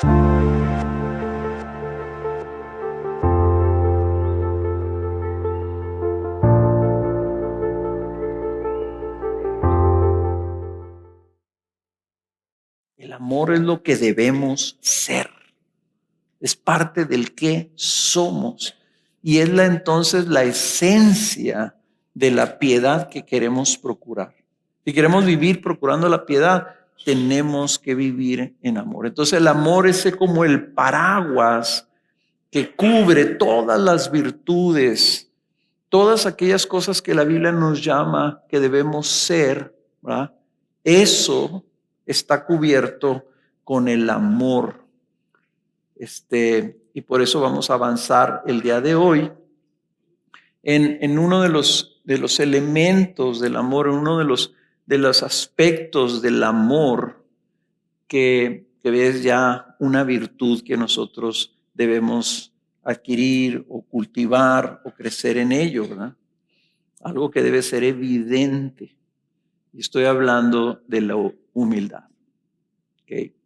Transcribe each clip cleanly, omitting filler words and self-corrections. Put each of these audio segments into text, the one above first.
El amor es lo que debemos ser. Es parte del que somos. Y es entonces la esencia de la piedad que queremos procurar. Si queremos vivir procurando la piedad, tenemos que vivir en amor. Entonces el amor es como el paraguas que cubre todas las virtudes, todas aquellas cosas que la Biblia nos llama que debemos ser, ¿verdad? Eso está cubierto con el amor. Y por eso vamos a avanzar el día de hoy en uno de los elementos del amor, en uno de los aspectos del amor que es ya una virtud que nosotros debemos adquirir o cultivar o crecer en ello, ¿verdad? Algo que debe ser evidente. Y estoy hablando de la humildad. ¿Okay?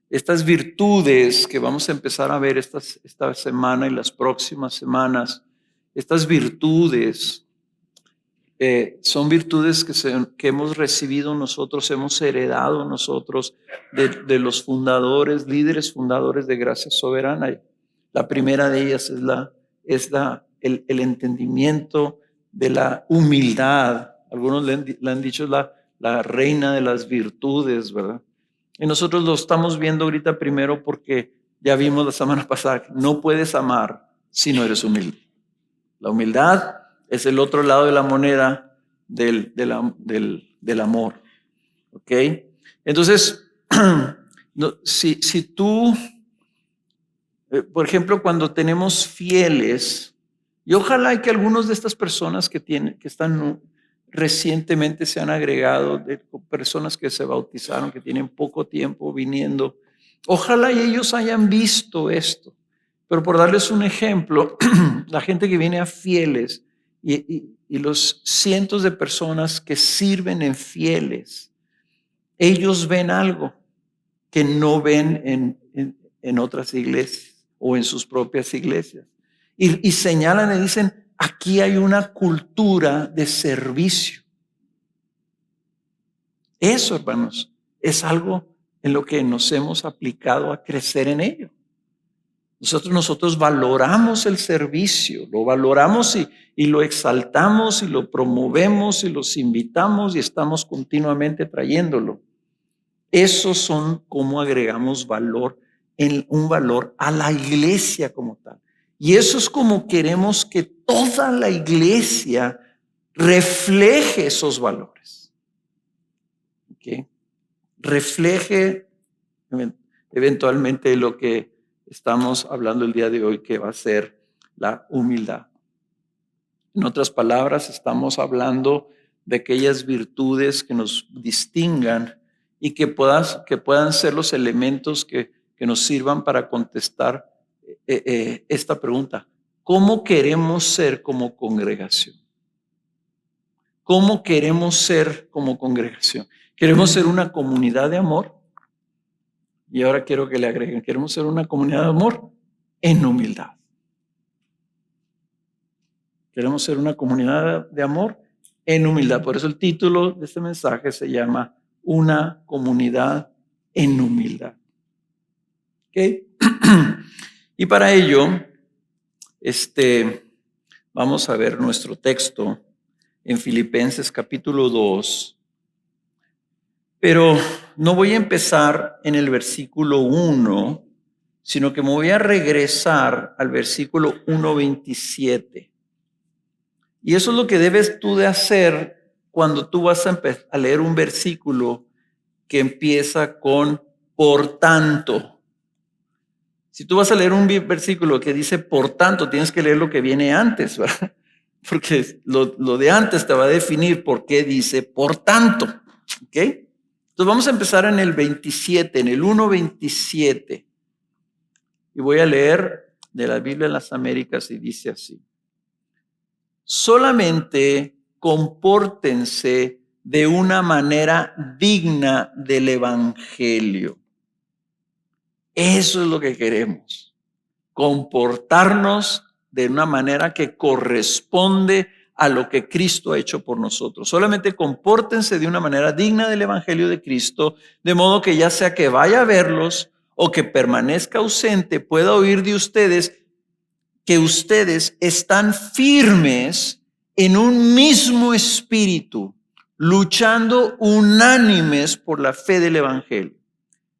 Estas virtudes que vamos a empezar a ver esta semana y las próximas semanas, estas virtudes son virtudes que hemos recibido nosotros, hemos heredado nosotros de los fundadores, líderes fundadores de Gracia Soberana. La primera de ellas es el entendimiento de la humildad. Algunos le han dicho la reina de las virtudes, ¿verdad? Y nosotros lo estamos viendo ahorita primero porque ya vimos la semana pasada que no puedes amar si no eres humilde. La humildad es el otro lado de la moneda del amor. ¿Ok? Entonces, si tú, por ejemplo, cuando tenemos fieles, y ojalá que algunos de estas personas que están recientemente se han agregado, de personas que se bautizaron, que tienen poco tiempo viniendo, ojalá y ellos hayan visto esto. Pero por darles un ejemplo, la gente que viene a fieles y los cientos de personas que sirven en fieles, ellos ven algo que no ven en otras iglesias o en sus propias iglesias. Y señalan y dicen, aquí hay una cultura de servicio. Eso, hermanos, es algo en lo que nos hemos aplicado a crecer en ello. Nosotros valoramos el servicio, lo valoramos y lo exaltamos y lo promovemos y los invitamos y estamos continuamente trayéndolo. Esos son cómo agregamos un valor a la iglesia como tal. Y eso es como queremos que toda la iglesia refleje esos valores. ¿Okay? Refleje eventualmente lo que estamos hablando el día de hoy, que va a ser la humildad. En otras palabras, estamos hablando de aquellas virtudes que nos distingan y que puedan ser los elementos que nos sirvan para contestar esta pregunta. ¿Cómo queremos ser como congregación? ¿Cómo queremos ser como congregación? ¿Queremos ser una comunidad de amor? Y ahora quiero que le agreguen, queremos ser una comunidad de amor en humildad. Queremos ser una comunidad de amor en humildad. Por eso el título de este mensaje se llama Una comunidad en humildad. ¿Okay? Y para ello, vamos a ver nuestro texto en Filipenses capítulo 2. Pero no voy a empezar en el versículo 1, sino que me voy a regresar al versículo 1:27. Y eso es lo que debes tú de hacer cuando tú vas a leer un versículo que empieza con por tanto. Si tú vas a leer un versículo que dice por tanto, tienes que leer lo que viene antes, ¿verdad? Porque lo de antes te va a definir por qué dice por tanto. ¿Ok? Entonces vamos a empezar en el 27, en el 1:27. Y voy a leer de la Biblia de las Américas y dice así. Solamente compórtense de una manera digna del evangelio. Eso es lo que queremos. Comportarnos de una manera que corresponde a lo que Cristo ha hecho por nosotros. Solamente compórtense de una manera digna del Evangelio de Cristo, de modo que ya sea que vaya a verlos o que permanezca ausente, pueda oír de ustedes que ustedes están firmes en un mismo espíritu, luchando unánimes por la fe del Evangelio.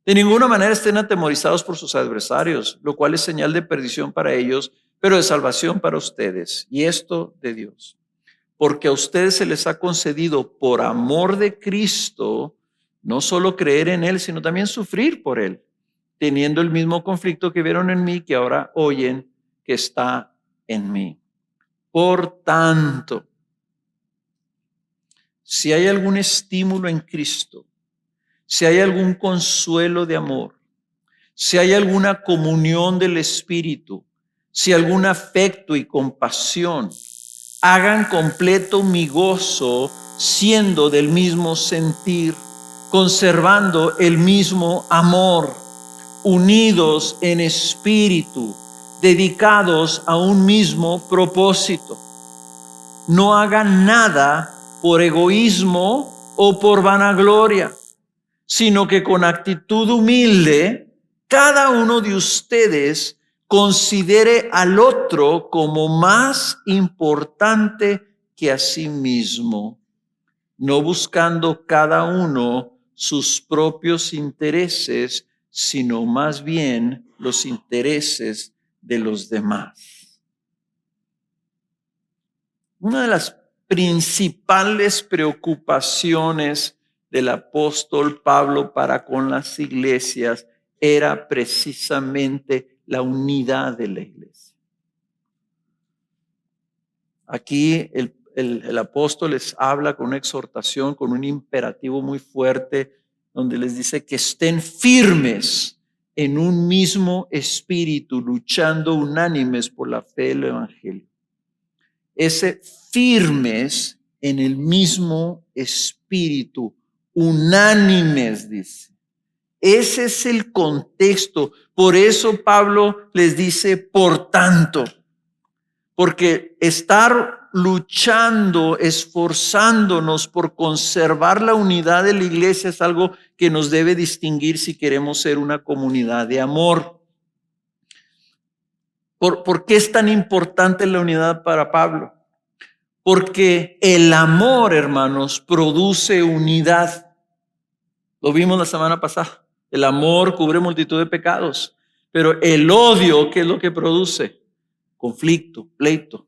De ninguna manera estén atemorizados por sus adversarios, lo cual es señal de perdición para ellos, pero de salvación para ustedes, y esto de Dios. Porque a ustedes se les ha concedido por amor de Cristo, no solo creer en Él, sino también sufrir por Él, teniendo el mismo conflicto que vieron en mí, que ahora oyen que está en mí. Por tanto, si hay algún estímulo en Cristo, si hay algún consuelo de amor, si hay alguna comunión del Espíritu, si algún afecto y compasión, hagan completo mi gozo siendo del mismo sentir, conservando el mismo amor, unidos en espíritu, dedicados a un mismo propósito. No hagan nada por egoísmo o por vanagloria, sino que con actitud humilde, cada uno de ustedes considere al otro como más importante que a sí mismo, no buscando cada uno sus propios intereses, sino más bien los intereses de los demás. Una de las principales preocupaciones del apóstol Pablo para con las iglesias era precisamente la unidad de la iglesia. Aquí el apóstol les habla con una exhortación, con un imperativo muy fuerte, donde les dice que estén firmes en un mismo espíritu, luchando unánimes por la fe del evangelio. Ese firmes en el mismo espíritu, unánimes, dice. Ese es el contexto. Por eso Pablo les dice, por tanto, porque estar luchando, esforzándonos por conservar la unidad de la iglesia es algo que nos debe distinguir si queremos ser una comunidad de amor. ¿Por qué es tan importante la unidad para Pablo? Porque el amor, hermanos, produce unidad. Lo vimos la semana pasada. El amor cubre multitud de pecados. Pero el odio, ¿qué es lo que produce? Conflicto, pleito.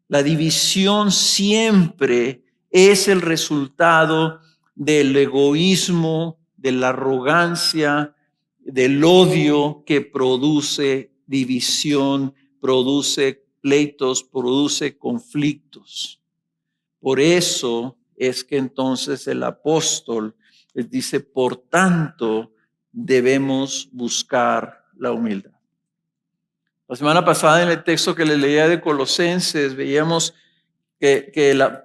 La división siempre es el resultado del egoísmo, de la arrogancia, del odio que produce división, produce pleitos, produce conflictos. Por eso es que entonces el apóstol les dice, por tanto, debemos buscar la humildad. La semana pasada en el texto que les leía de Colosenses, veíamos que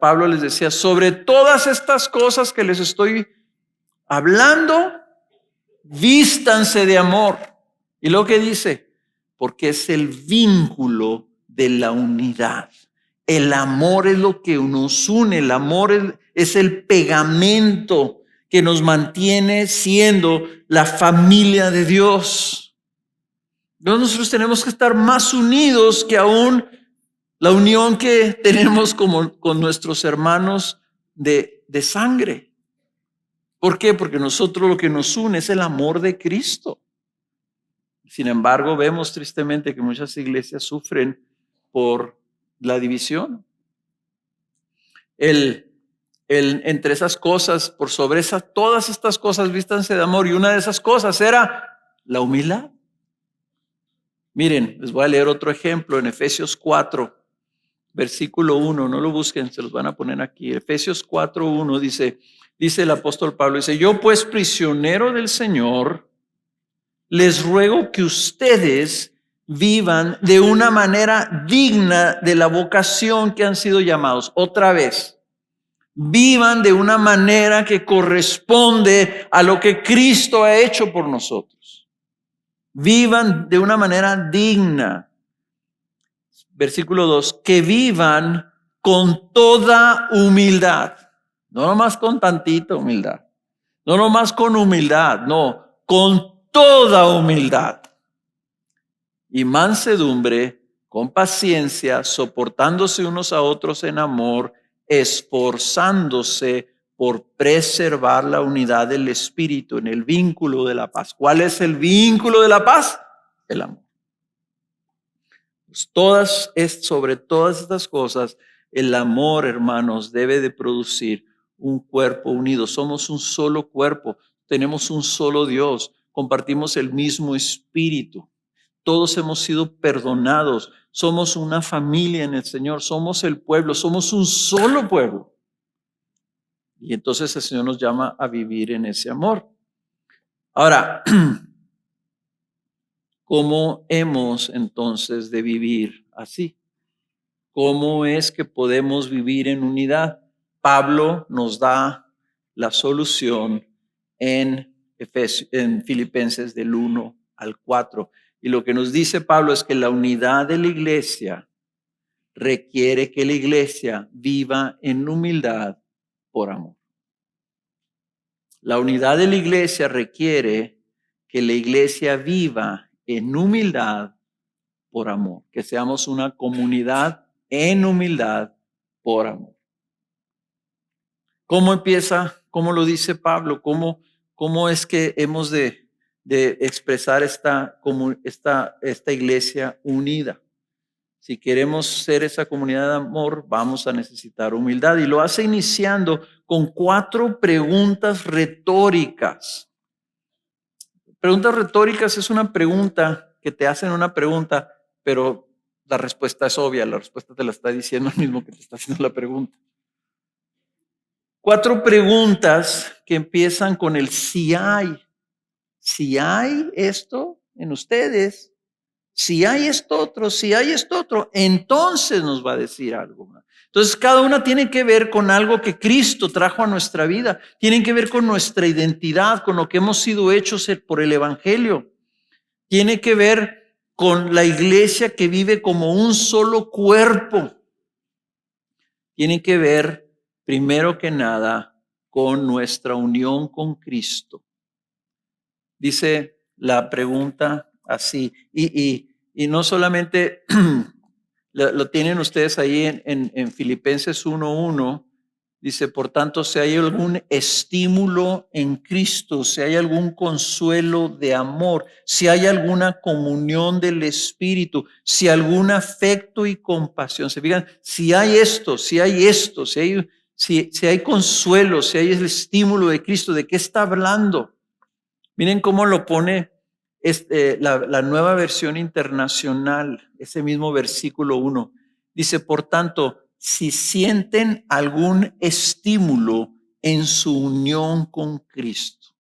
Pablo les decía, sobre todas estas cosas que les estoy hablando, vístanse de amor. Y lo que dice, porque es el vínculo de la unidad. El amor es lo que nos une, el amor es el pegamento que nos mantiene siendo la familia de Dios. Nosotros tenemos que estar más unidos que aún la unión que tenemos con nuestros hermanos de sangre. ¿Por qué? Porque nosotros lo que nos une es el amor de Cristo. Sin embargo, vemos tristemente que muchas iglesias sufren por la división. Entre esas cosas, por sobre todas estas cosas, vístanse de amor. Y una de esas cosas era la humildad. Miren, les voy a leer otro ejemplo en Efesios 4, versículo 1. No lo busquen, se los van a poner aquí. Efesios 4, 1 dice el apóstol Pablo, dice, yo pues prisionero del Señor, les ruego que ustedes vivan de una manera digna de la vocación que han sido llamados. Otra vez, vivan de una manera que corresponde a lo que Cristo ha hecho por nosotros. Vivan de una manera digna. Versículo 2, que vivan con toda humildad. No nomás con tantita humildad. No nomás con humildad, no, con toda humildad. Y mansedumbre, con paciencia, soportándose unos a otros en amor, esforzándose por preservar la unidad del Espíritu en el vínculo de la paz. ¿Cuál es el vínculo de la paz? El amor. Pues sobre todas estas cosas, el amor, hermanos, debe de producir un cuerpo unido. Somos un solo cuerpo, tenemos un solo Dios, compartimos el mismo Espíritu. Todos hemos sido perdonados, somos una familia en el Señor, somos el pueblo, somos un solo pueblo. Y entonces el Señor nos llama a vivir en ese amor. Ahora, ¿cómo hemos entonces de vivir así? ¿Cómo es que podemos vivir en unidad? Pablo nos da la solución en Filipenses del 1 al 4. Y lo que nos dice Pablo es que la unidad de la iglesia requiere que la iglesia viva en humildad por amor. La unidad de la iglesia requiere que la iglesia viva en humildad por amor, que seamos una comunidad en humildad por amor. ¿Cómo empieza? ¿Cómo lo dice Pablo? ¿Cómo es que hemos de expresar esta iglesia unida? Si queremos ser esa comunidad de amor, vamos a necesitar humildad. Y lo hace iniciando con 4 preguntas retóricas. Preguntas retóricas es una pregunta que te hacen una pregunta, pero la respuesta es obvia, la respuesta te la está diciendo el mismo que te está haciendo la pregunta. 4 preguntas que empiezan con el si hay. Si hay esto en ustedes, si hay esto otro, si hay esto otro, entonces nos va a decir algo. Entonces cada una tiene que ver con algo que Cristo trajo a nuestra vida. Tienen que ver con nuestra identidad, con lo que hemos sido hechos por el Evangelio. Tiene que ver con la iglesia que vive como un solo cuerpo. Tiene que ver, primero que nada, con nuestra unión con Cristo. Dice la pregunta así, y no solamente lo tienen ustedes ahí en Filipenses 1:1, dice, por tanto, si hay algún estímulo en Cristo, si hay algún consuelo de amor, si hay alguna comunión del Espíritu, si algún afecto y compasión, se fijan, si hay esto, si hay esto, si hay consuelo, si hay el estímulo de Cristo, ¿de qué está hablando? Miren cómo lo pone la nueva versión internacional, ese mismo versículo 1. Dice, por tanto, si sienten algún estímulo en su unión con Cristo.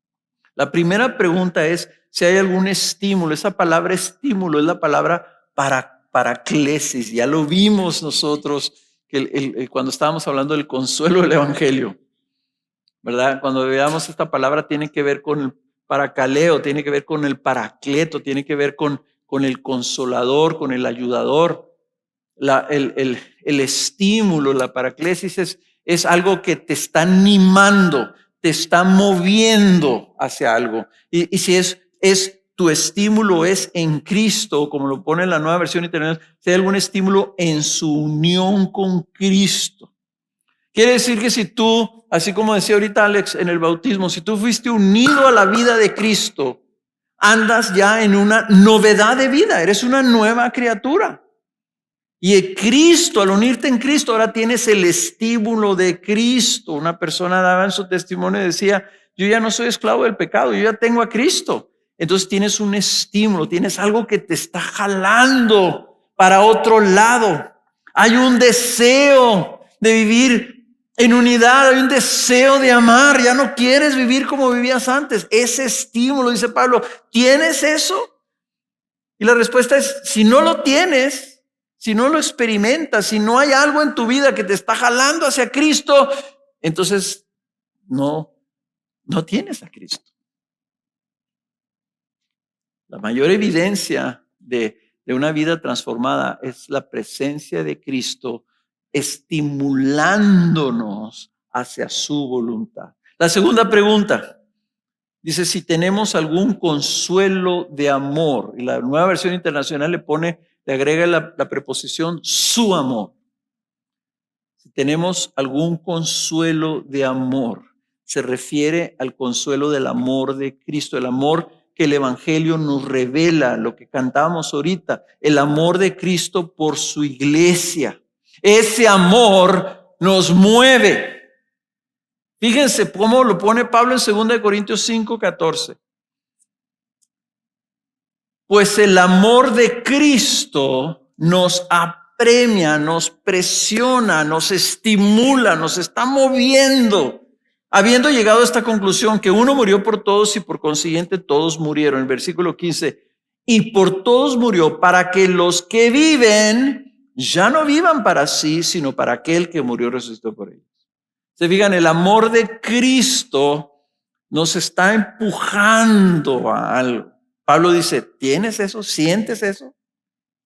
La primera pregunta es si hay algún estímulo. Esa palabra estímulo es la palabra paraclesis. Ya lo vimos nosotros cuando estábamos hablando del consuelo del Evangelio, ¿verdad? Cuando veamos esta palabra tiene que ver con el paracaleo, tiene que ver con el paracleto, tiene que ver con el consolador, con el ayudador. El estímulo, la paraclesis es algo que te está animando, te está moviendo hacia algo. Y si tu estímulo es en Cristo, como lo pone la nueva versión internacional, si hay algún estímulo en su unión con Cristo. Quiere decir que si tú, así como decía ahorita Alex en el bautismo, si tú fuiste unido a la vida de Cristo, andas ya en una novedad de vida, eres una nueva criatura. Y en Cristo, al unirte en Cristo, ahora tienes el estímulo de Cristo. Una persona daba en su testimonio y decía, yo ya no soy esclavo del pecado, yo ya tengo a Cristo. Entonces tienes un estímulo, tienes algo que te está jalando para otro lado. Hay un deseo de vivir en unidad, hay un deseo de amar. Ya no quieres vivir como vivías antes. Ese estímulo, dice Pablo, ¿tienes eso? Y la respuesta es, si no lo tienes, si no lo experimentas, si no hay algo en tu vida que te está jalando hacia Cristo, entonces no tienes a Cristo. La mayor evidencia de una vida transformada es la presencia de Cristo estimulándonos hacia su voluntad. La segunda pregunta dice si tenemos algún consuelo de amor. Y la Nueva Versión Internacional le agrega la preposición su amor. Si tenemos algún consuelo de amor, se refiere al consuelo del amor de Cristo, el amor que el Evangelio nos revela, lo que cantamos ahorita, el amor de Cristo por su iglesia. Ese amor nos mueve. Fíjense cómo lo pone Pablo en 2 Corintios 5:14. Pues el amor de Cristo nos apremia, nos presiona, nos estimula, nos está moviendo. Habiendo llegado a esta conclusión que uno murió por todos y por consiguiente todos murieron. El versículo 15. Y por todos murió para que los que viven ya no vivan para sí, sino para aquel que murió y resucitó por ellos. Se fijan, el amor de Cristo nos está empujando a algo. Pablo dice, ¿tienes eso? ¿Sientes eso?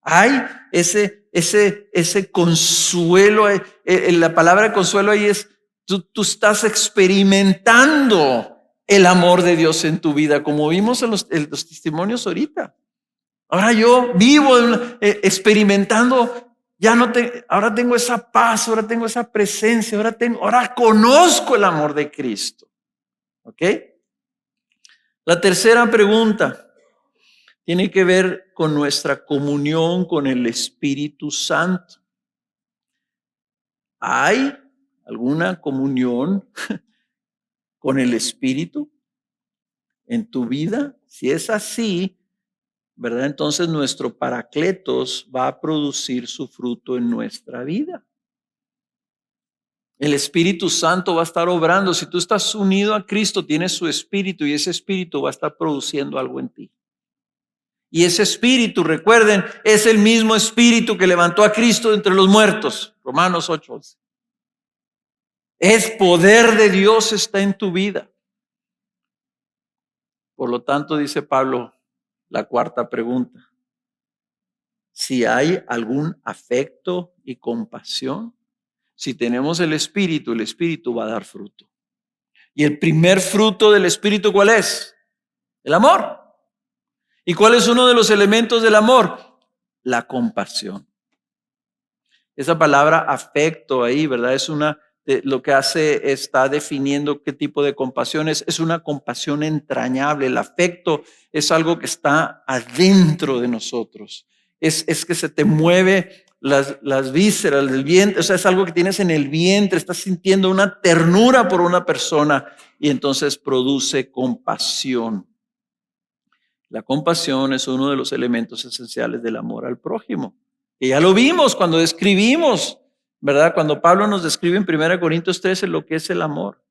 Hay ese consuelo. La palabra consuelo ahí es, tú estás experimentando el amor de Dios en tu vida, como vimos en los testimonios ahorita. Ahora yo vivo experimentando, ahora tengo esa paz, ahora tengo esa presencia, ahora conozco el amor de Cristo. ¿Ok? La tercera pregunta tiene que ver con nuestra comunión con el Espíritu Santo. ¿Hay alguna comunión con el Espíritu en tu vida? Si es así, ¿verdad? Entonces nuestro Paracletos va a producir su fruto en nuestra vida. El Espíritu Santo va a estar obrando. Si tú estás unido a Cristo, tienes su Espíritu y ese Espíritu va a estar produciendo algo en ti. Y ese Espíritu, recuerden, es el mismo Espíritu que levantó a Cristo de entre los muertos. Romanos 8:11. Es poder de Dios está en tu vida. Por lo tanto, dice Pablo, la cuarta pregunta. Si hay algún afecto y compasión, si tenemos el Espíritu va a dar fruto. Y el primer fruto del Espíritu, ¿cuál es? El amor. ¿Y cuál es uno de los elementos del amor? La compasión. Esa palabra afecto ahí, ¿verdad? Lo que está definiendo qué tipo de compasión es una compasión entrañable. El afecto es algo que está adentro de nosotros. Es que se te mueve las vísceras del vientre, o sea, es algo que tienes en el vientre, estás sintiendo una ternura por una persona y entonces produce compasión. La compasión es uno de los elementos esenciales del amor al prójimo. Y ya lo vimos cuando describimos, ¿verdad? Cuando Pablo nos describe en 1 Corintios 13 lo que es el amor.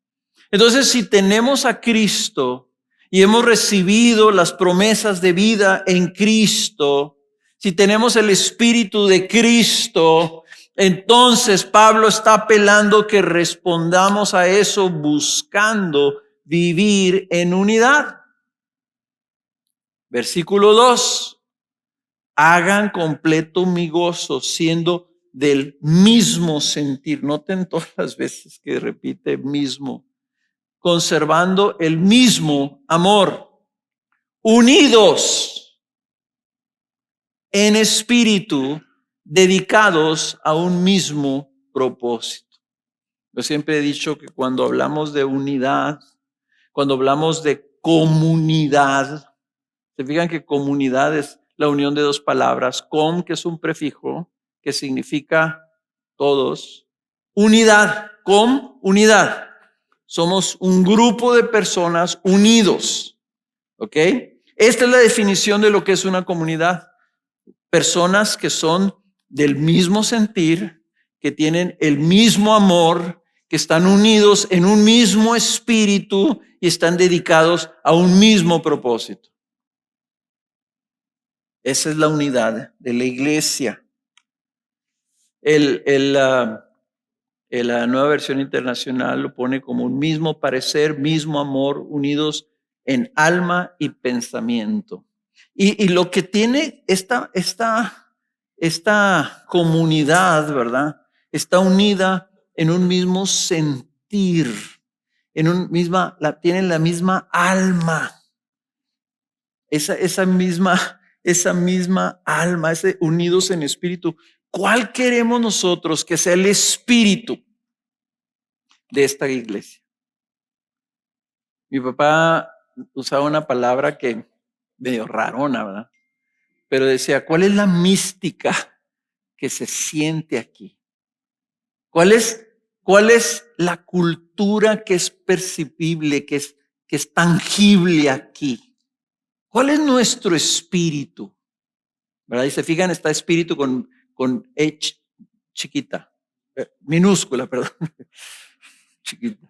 Entonces, si tenemos a Cristo y hemos recibido las promesas de vida en Cristo, si tenemos el Espíritu de Cristo, entonces Pablo está apelando que respondamos a eso buscando vivir en unidad. Versículo 2. Hagan completo mi gozo siendo del mismo sentir. Noten todas las veces que repite mismo. Conservando el mismo amor. Unidos en espíritu, dedicados a un mismo propósito. Yo siempre he dicho que cuando hablamos de unidad, cuando hablamos de comunidad, se fijan que comunidad es la unión de dos palabras, que es un prefijo que significa todos, unidad, unidad. Somos un grupo de personas unidos, ¿ok? Esta es la definición de lo que es una comunidad. Personas que son del mismo sentir, que tienen el mismo amor, que están unidos en un mismo espíritu y están dedicados a un mismo propósito. Esa es la unidad de la iglesia. La Nueva Versión Internacional lo pone como un mismo parecer, mismo amor, unidos en alma y pensamiento. Y lo que tiene esta comunidad, ¿verdad? Está unida en un mismo sentir, tienen la misma alma, esa misma alma, unidos en espíritu. ¿Cuál queremos nosotros que sea el espíritu de esta iglesia? Mi papá usaba una palabra que medio rarona, ¿verdad? Pero decía, ¿cuál es la mística que se siente aquí? ¿Cuál es la cultura que es percibible, que es tangible aquí? ¿Cuál es nuestro espíritu? ¿Verdad? Y se fijan, está espíritu con chiquita, minúscula, perdón, chiquita.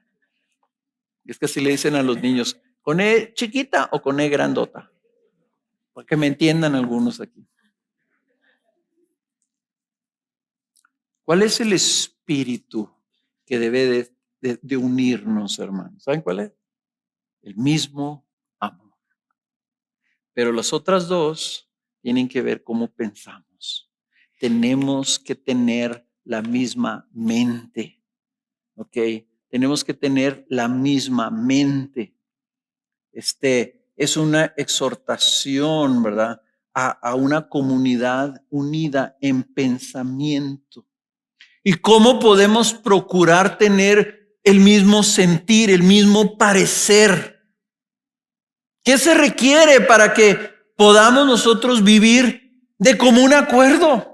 Es que así le dicen a los niños, ¿con E chiquita o con E grandota? Para que me entiendan algunos aquí. ¿Cuál es el espíritu que debe de unirnos, hermanos? ¿Saben cuál es? El mismo amor. Pero las otras dos tienen que ver cómo pensamos. Tenemos que tener la misma mente, ¿ok? Tenemos que tener la misma mente. Es una exhortación, ¿verdad? A una comunidad unida en pensamiento. ¿Y cómo podemos procurar tener el mismo sentir, el mismo parecer? ¿Qué se requiere para que podamos nosotros vivir de común acuerdo?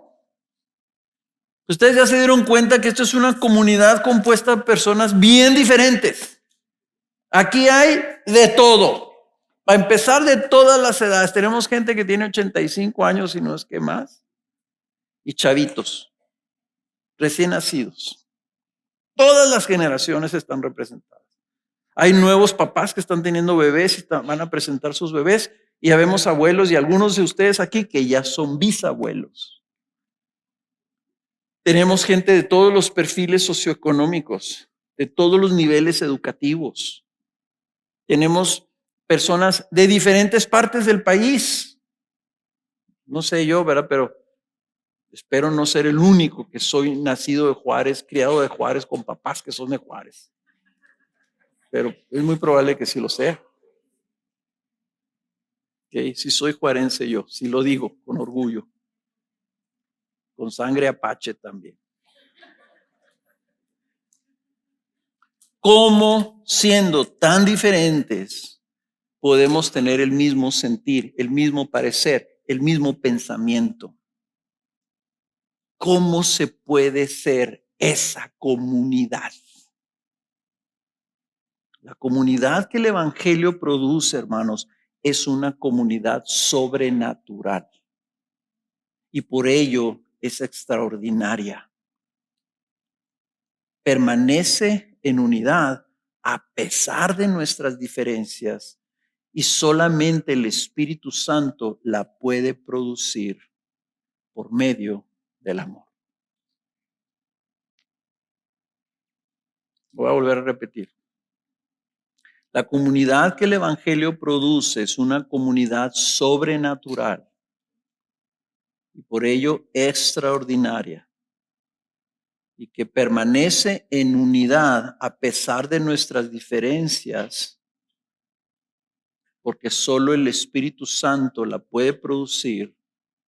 Ustedes ya se dieron cuenta que esto es una comunidad compuesta de personas bien diferentes. Aquí hay de todo. Para empezar, de todas las edades. Tenemos gente que tiene 85 años y no es que más. Y chavitos, recién nacidos. Todas las generaciones están representadas. Hay nuevos papás que están teniendo bebés y van a presentar sus bebés. Y ya vemos abuelos y algunos de ustedes aquí que ya son bisabuelos. Tenemos gente de todos los perfiles socioeconómicos, de todos los niveles educativos. Tenemos personas de diferentes partes del país. No sé yo, ¿verdad? Pero espero no ser el único que soy nacido de Juárez, criado de Juárez, con papás que son de Juárez. Pero es muy probable que sí lo sea. Okay, si soy juarense yo, si lo digo con orgullo, con sangre apache también. ¿Cómo siendo tan diferentes podemos tener el mismo sentir, el mismo parecer, el mismo pensamiento? ¿Cómo se puede ser esa comunidad? La comunidad que el Evangelio produce, hermanos, es una comunidad sobrenatural y por ello es extraordinaria. Permanece en unidad a pesar de nuestras diferencias y solamente el Espíritu Santo la puede producir por medio del amor. Voy a volver a repetir. La comunidad que el Evangelio produce es una comunidad sobrenatural y por ello extraordinaria y que permanece en unidad a pesar de nuestras diferencias, porque solo el Espíritu Santo la puede producir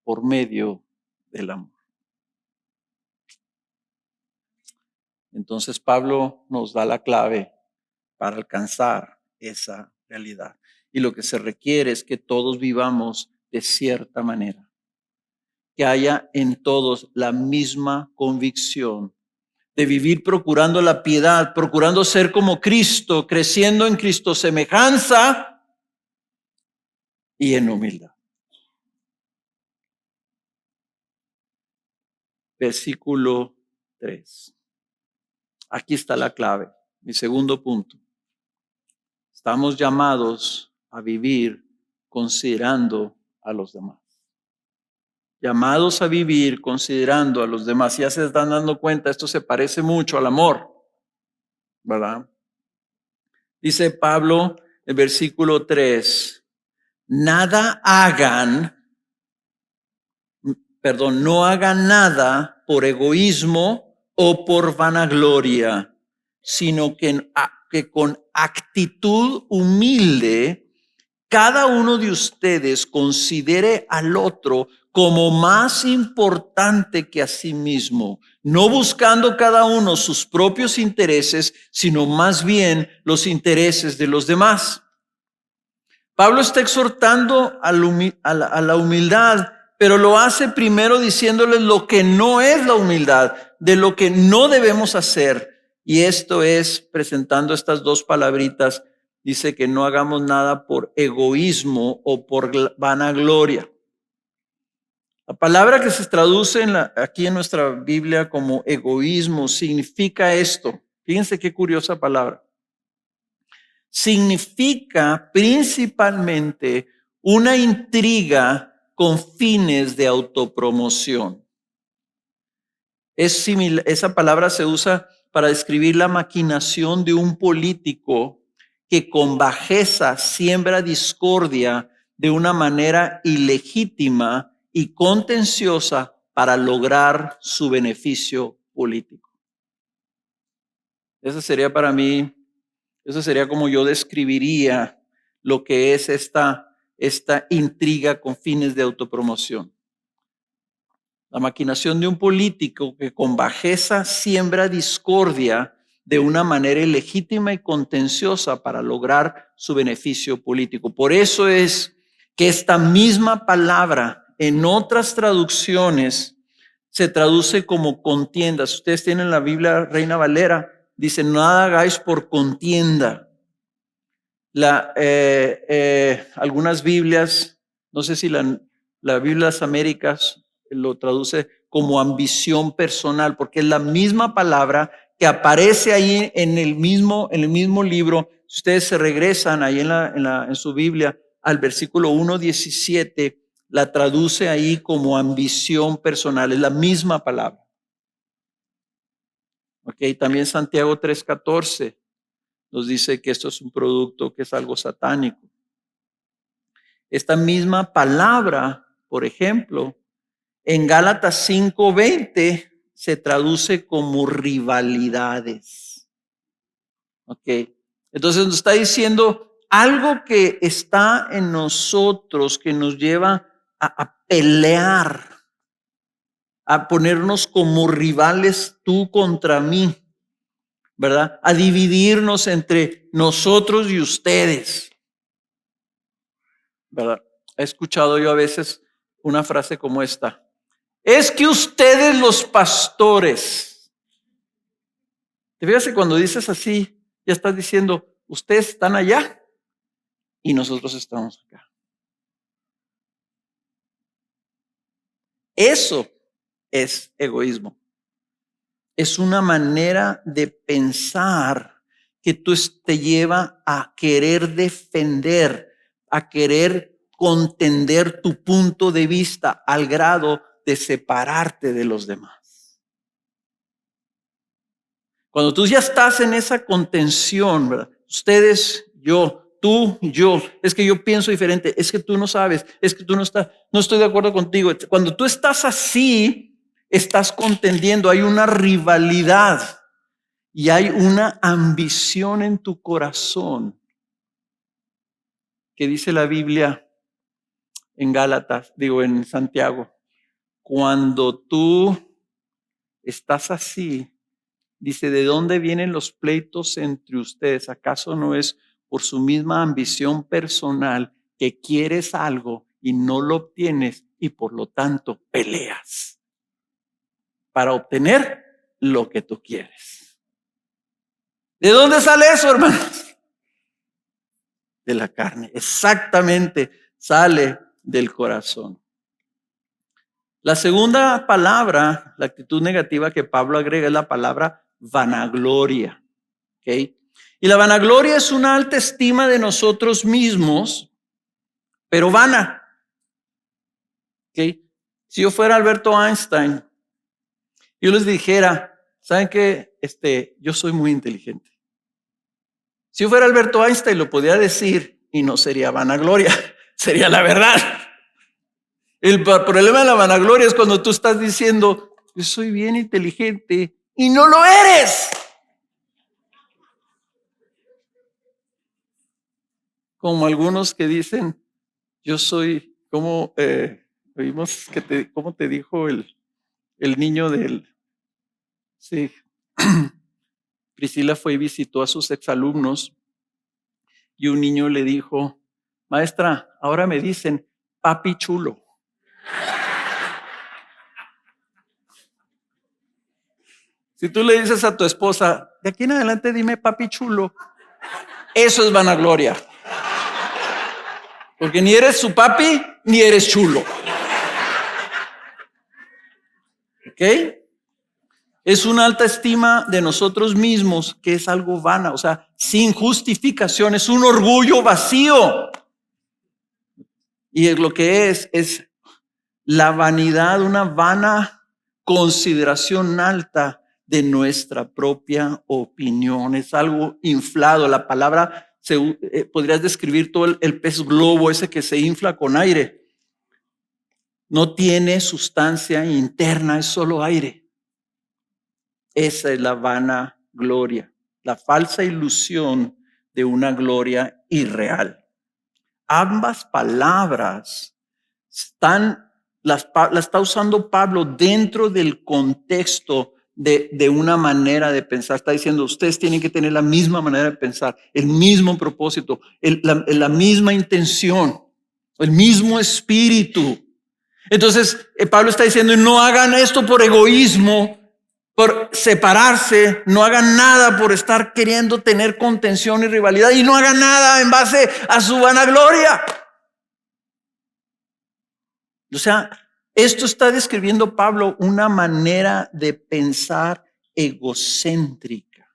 por medio del amor. Entonces Pablo nos da la clave para alcanzar esa realidad. Y lo que se requiere es que todos vivamos de cierta manera, que haya en todos la misma convicción de vivir procurando la piedad, procurando ser como Cristo, creciendo en Cristo semejanza y en humildad. Versículo 3. Aquí está la clave, mi segundo punto. Estamos llamados a vivir considerando a los demás. Llamados a vivir considerando a los demás. Ya se están dando cuenta, esto se parece mucho al amor, ¿verdad? Dice Pablo en versículo 3, no hagan nada por egoísmo o por vanagloria, sino que con actitud humilde cada uno de ustedes considere al otro como más importante que a sí mismo, no buscando cada uno sus propios intereses, sino más bien los intereses de los demás. Pablo está exhortando a la humildad, pero lo hace primero diciéndoles lo que no es la humildad, de lo que no debemos hacer. Y esto es presentando estas dos palabritas. Dice que no hagamos nada por egoísmo o por vanagloria. La palabra que se traduce aquí en nuestra Biblia como egoísmo significa esto. Fíjense qué curiosa palabra. Significa principalmente una intriga con fines de autopromoción. Esa palabra se usa para describir la maquinación de un político que con bajeza siembra discordia de una manera ilegítima y contenciosa para lograr su beneficio político. Eso sería para mí, eso sería como yo describiría lo que es esta intriga con fines de autopromoción. La maquinación de un político que con bajeza siembra discordia de una manera ilegítima y contenciosa para lograr su beneficio político. Por eso es que esta misma palabra en otras traducciones se traduce como contienda. Si ustedes tienen la Biblia Reina Valera, dice: nada hagáis por contienda. Algunas Biblias, no sé si la Biblia de las Américas lo traduce como ambición personal, porque es la misma palabra que aparece ahí en el mismo libro. Si ustedes se regresan ahí en su Biblia al versículo 1:17, la traduce ahí como ambición personal, es la misma palabra. Okay, también Santiago 3:14 nos dice que esto es un producto, que es algo satánico. Esta misma palabra, por ejemplo, en Gálatas 5:20 se traduce como rivalidades. Ok, entonces nos está diciendo algo que está en nosotros, que nos lleva a pelear, a ponernos como rivales tú contra mí, ¿verdad? A dividirnos entre nosotros y ustedes, ¿verdad? He escuchado yo a veces una frase como esta: es que ustedes los pastores. Te fijas que cuando dices así, ya estás diciendo, ustedes están allá y nosotros estamos acá. Eso es egoísmo. Es una manera de pensar que te lleva a querer defender, a querer contender tu punto de vista al grado de separarte de los demás. Cuando tú ya estás en esa contención, ¿verdad? Ustedes, yo, tú, yo, es que yo pienso diferente, es que tú no sabes, es que tú no estoy de acuerdo contigo. Cuando tú estás así, estás contendiendo, hay una rivalidad y hay una ambición en tu corazón, que dice la Biblia en Santiago: cuando tú estás así, dice, ¿de dónde vienen los pleitos entre ustedes? ¿Acaso no es por su misma ambición personal, que quieres algo y no lo obtienes y por lo tanto peleas para obtener lo que tú quieres? ¿De dónde sale eso, hermanos? De la carne. Exactamente, sale del corazón. La segunda palabra, la actitud negativa que Pablo agrega, es la palabra vanagloria. ¿Okay? Y la vanagloria es una alta estima de nosotros mismos, pero vana. ¿Okay? Si yo fuera Alberto Einstein, yo les dijera, ¿saben qué? Yo soy muy inteligente. Si yo fuera Alberto Einstein, lo podría decir y no sería vanagloria, Sería la verdad. El problema de la vanagloria es cuando tú estás diciendo, yo soy bien inteligente y no lo eres. Como algunos que dicen, yo soy, como oímos que cómo te dijo el niño del, sí, Priscila fue y visitó a sus exalumnos y un niño le dijo, maestra, ahora me dicen papi chulo. Si tú le dices a tu esposa, de aquí en adelante dime papi chulo, eso es vanagloria. Porque ni eres su papi, ni eres chulo. ¿Ok? Es una alta estima de nosotros mismos que es algo vana, o sea, sin justificación, es un orgullo vacío. Y es lo que es la vanidad, una vana consideración alta de nuestra propia opinión. Es algo inflado. La palabra podrías describir todo el pez globo ese que se infla con aire. No tiene sustancia interna, es solo aire. Esa es la vana gloria, la falsa ilusión de una gloria irreal. Ambas palabras la está usando Pablo dentro del contexto de una manera de pensar. Está diciendo, ustedes tienen que tener la misma manera de pensar, el mismo propósito, la misma intención, el mismo espíritu. Entonces, Pablo está diciendo, no hagan esto por egoísmo, por separarse, no hagan nada por estar queriendo tener contención y rivalidad, y no hagan nada en base a su vanagloria. O sea, esto está describiendo Pablo una manera de pensar egocéntrica.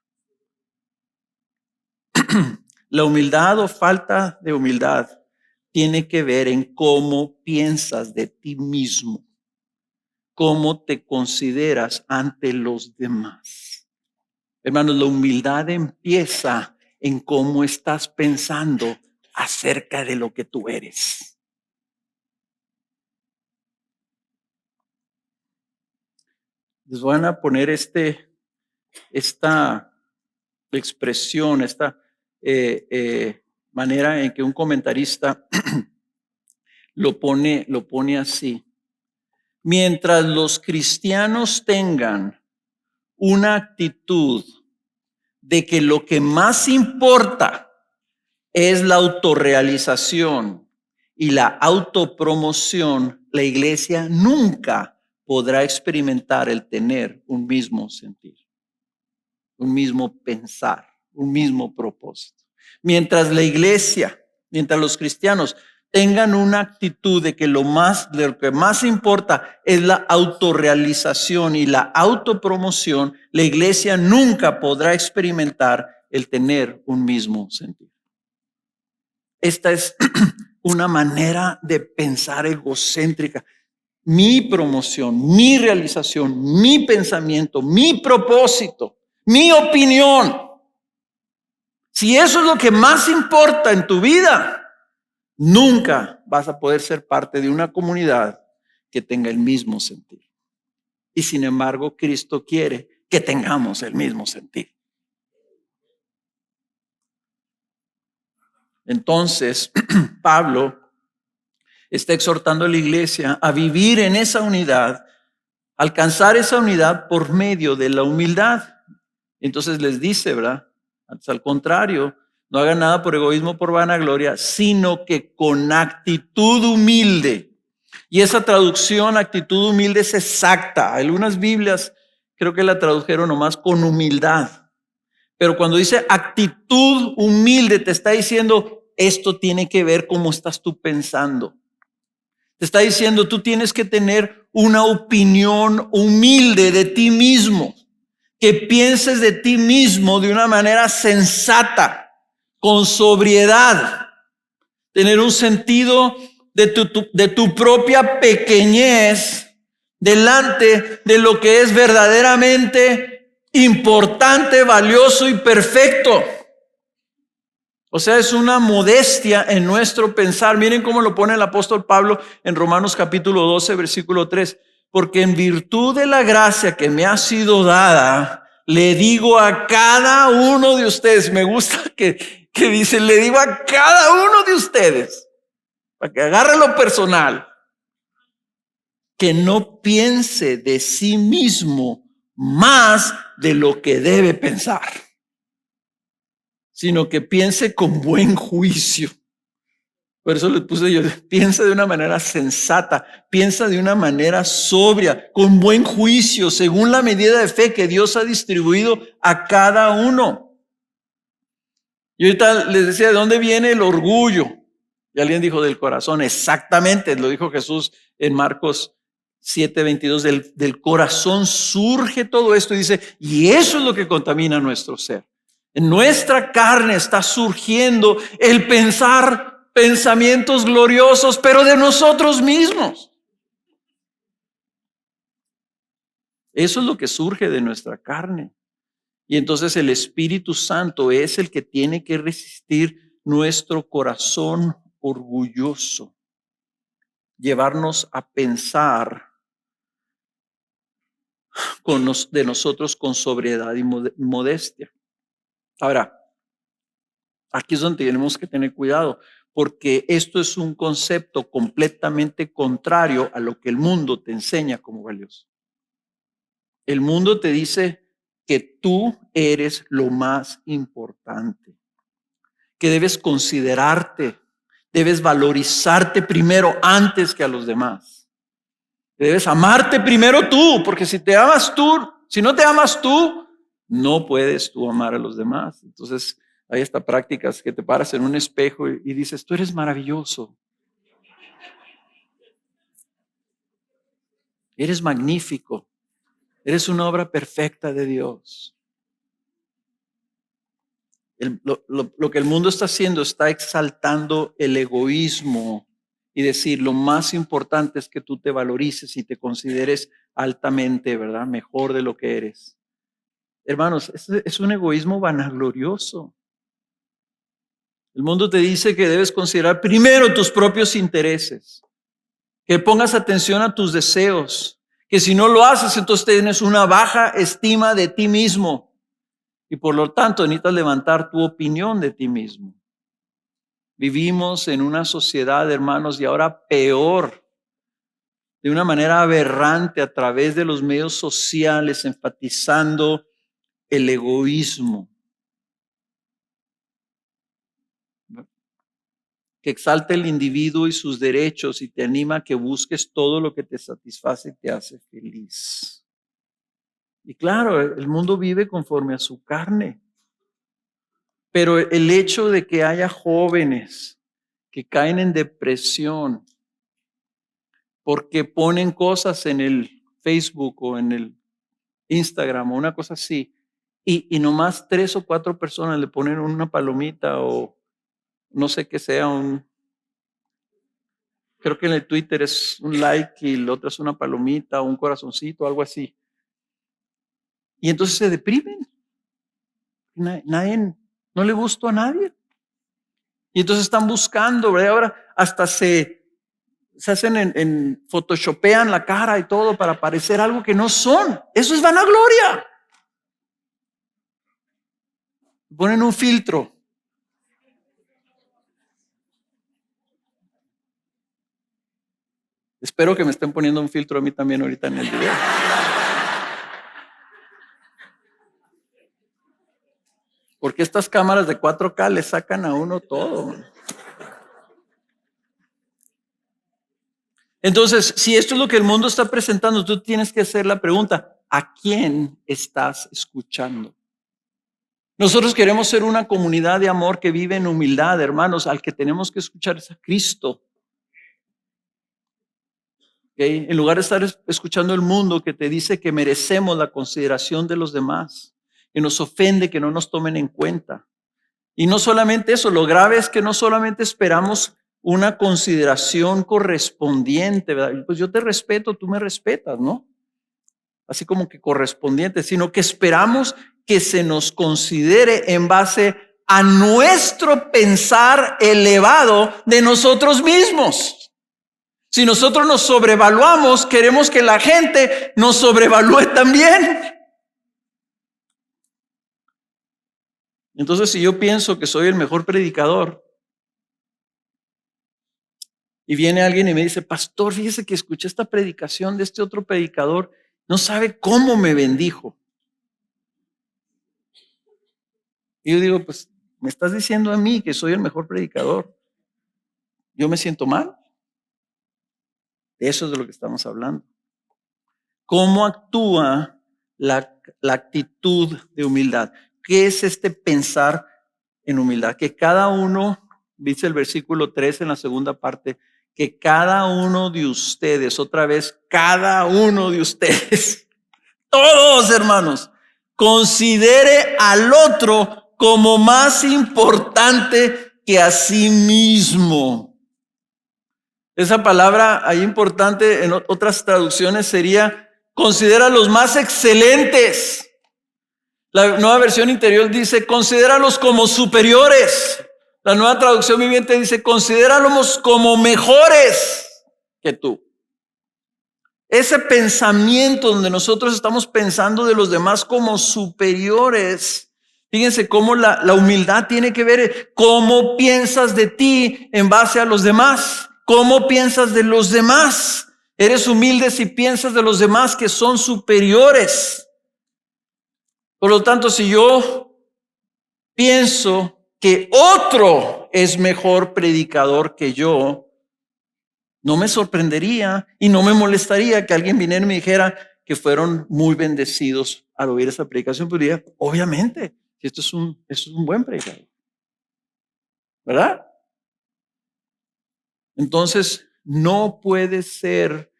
La humildad o falta de humildad tiene que ver en cómo piensas de ti mismo, cómo te consideras ante los demás. Hermanos, la humildad empieza en cómo estás pensando acerca de lo que tú eres. Les van a poner esta expresión, esta manera en que un comentarista lo pone así. Mientras los cristianos tengan una actitud de que lo que más importa es la autorrealización y la autopromoción, la iglesia nunca podrá experimentar el tener un mismo sentir, un mismo pensar, un mismo propósito. Mientras la iglesia, mientras los cristianos tengan una actitud de que lo que más importa es la autorrealización y la autopromoción, la iglesia nunca podrá experimentar el tener un mismo sentir. Esta es una manera de pensar egocéntrica. Mi promoción, mi realización, mi pensamiento, mi propósito, mi opinión. Si eso es lo que más importa en tu vida, nunca vas a poder ser parte de una comunidad que tenga el mismo sentir. Y sin embargo, Cristo quiere que tengamos el mismo sentir. Entonces, Pablo está exhortando a la iglesia a vivir en esa unidad, alcanzar esa unidad por medio de la humildad. Entonces les dice, ¿verdad? Al contrario, no hagan nada por egoísmo, por vanagloria, sino que con actitud humilde. Y esa traducción, actitud humilde, es exacta. Algunas Biblias creo que la tradujeron nomás con humildad. Pero cuando dice actitud humilde, te está diciendo, esto tiene que ver cómo estás tú pensando. Te está diciendo, tú tienes que tener una opinión humilde de ti mismo. Que pienses de ti mismo de una manera sensata, con sobriedad. Tener un sentido de tu propia pequeñez delante de lo que es verdaderamente importante, valioso y perfecto. O sea, es una modestia en nuestro pensar. Miren cómo lo pone el apóstol Pablo en Romanos capítulo 12, versículo 3. Porque en virtud de la gracia que me ha sido dada, le digo a cada uno de ustedes, me gusta que dice, le digo a cada uno de ustedes, para que agarre lo personal, que no piense de sí mismo más de lo que debe pensar, sino que piense con buen juicio. Por eso le puse yo, piensa de una manera sensata, piensa de una manera sobria, con buen juicio, según la medida de fe que Dios ha distribuido a cada uno. Y ahorita les decía, ¿de dónde viene el orgullo? Y alguien dijo del corazón, exactamente, lo dijo Jesús en Marcos 7:22, del corazón surge todo esto y dice, y eso es lo que contamina nuestro ser. En nuestra carne está surgiendo el pensar pensamientos gloriosos, pero de nosotros mismos. Eso es lo que surge de nuestra carne. Y entonces el Espíritu Santo es el que tiene que resistir nuestro corazón orgulloso, llevarnos a pensar de nosotros con sobriedad y modestia. Ahora, aquí es donde tenemos que tener cuidado, porque esto es un concepto completamente contrario a lo que el mundo te enseña como valioso. El mundo te dice que tú eres lo más importante, que debes considerarte, debes valorizarte primero antes que a los demás. Debes amarte primero tú, porque si te amas tú, si no te amas tú, no puedes tú amar a los demás. Entonces, hay estas prácticas que te paras en un espejo y dices, tú eres maravilloso, eres magnífico, eres una obra perfecta de Dios. Lo que el mundo está haciendo está exaltando el egoísmo y decir, lo más importante es que tú te valorices y te consideres altamente, ¿verdad? Mejor de lo que eres. Hermanos, es un egoísmo vanaglorioso. El mundo te dice que debes considerar primero tus propios intereses, que pongas atención a tus deseos, que si no lo haces, entonces tienes una baja estima de ti mismo y por lo tanto necesitas levantar tu opinión de ti mismo. Vivimos en una sociedad, hermanos, y ahora peor, de una manera aberrante a través de los medios sociales, enfatizando el egoísmo, que exalta el individuo y sus derechos y te anima a que busques todo lo que te satisface y te hace feliz. Y claro, el mundo vive conforme a su carne, pero el hecho de que haya jóvenes que caen en depresión porque ponen cosas en el Facebook o en el Instagram o una cosa así, y nomás 3 o 4 personas le ponen una palomita o no sé qué sea, creo que en el Twitter es un like y el otro es una palomita o un corazoncito, algo así. Y entonces se deprimen. Nadie, no le gustó a nadie. Y entonces están buscando, ¿verdad? Ahora hasta se hacen photoshopean la cara y todo para parecer algo que no son. Eso es vanagloria. Ponen un filtro. Espero que me estén poniendo un filtro a mí también ahorita en el video. Porque estas cámaras de 4K le sacan a uno todo. Entonces, si esto es lo que el mundo está presentando, tú tienes que hacer la pregunta, ¿a quién estás escuchando? Nosotros queremos ser una comunidad de amor que vive en humildad, hermanos. Al que tenemos que escuchar es a Cristo. ¿Okay? En lugar de estar escuchando el mundo que te dice que merecemos la consideración de los demás, que nos ofende que no nos tomen en cuenta. Y no solamente eso, lo grave es que no solamente esperamos una consideración correspondiente, ¿verdad? Pues yo te respeto, tú me respetas, ¿no? Así como que correspondiente, sino que esperamos que se nos considere en base a nuestro pensar elevado de nosotros mismos. Si nosotros nos sobrevaluamos, queremos que la gente nos sobrevalúe también. Entonces, si yo pienso que soy el mejor predicador y viene alguien y me dice, pastor, fíjese que escuché esta predicación de este otro predicador, no sabe cómo me bendijo. Y yo digo, pues, me estás diciendo a mí que soy el mejor predicador. Yo me siento mal. Eso es de lo que estamos hablando. ¿Cómo actúa la actitud de humildad? ¿Qué es este pensar en humildad? Que cada uno, dice el versículo 3 en la segunda parte, que cada uno de ustedes, otra vez, cada uno de ustedes, todos hermanos, considere al otro como más importante que a sí mismo. Esa palabra ahí importante en otras traducciones sería considera a los más excelentes. La Nueva Versión Interior dice considéralos como superiores. La Nueva Traducción Viviente dice considéralos como mejores que tú. Ese pensamiento donde nosotros estamos pensando de los demás como superiores. Fíjense cómo la humildad tiene que ver cómo piensas de ti en base a los demás. ¿Cómo piensas de los demás? Eres humilde si piensas de los demás que son superiores. Por lo tanto, si yo pienso que otro es mejor predicador que yo, no me sorprendería y no me molestaría que alguien viniera y me dijera que fueron muy bendecidos al oír esa predicación. Pues diría, obviamente, esto es un buen predicador. ¿Verdad? Entonces, no puede ser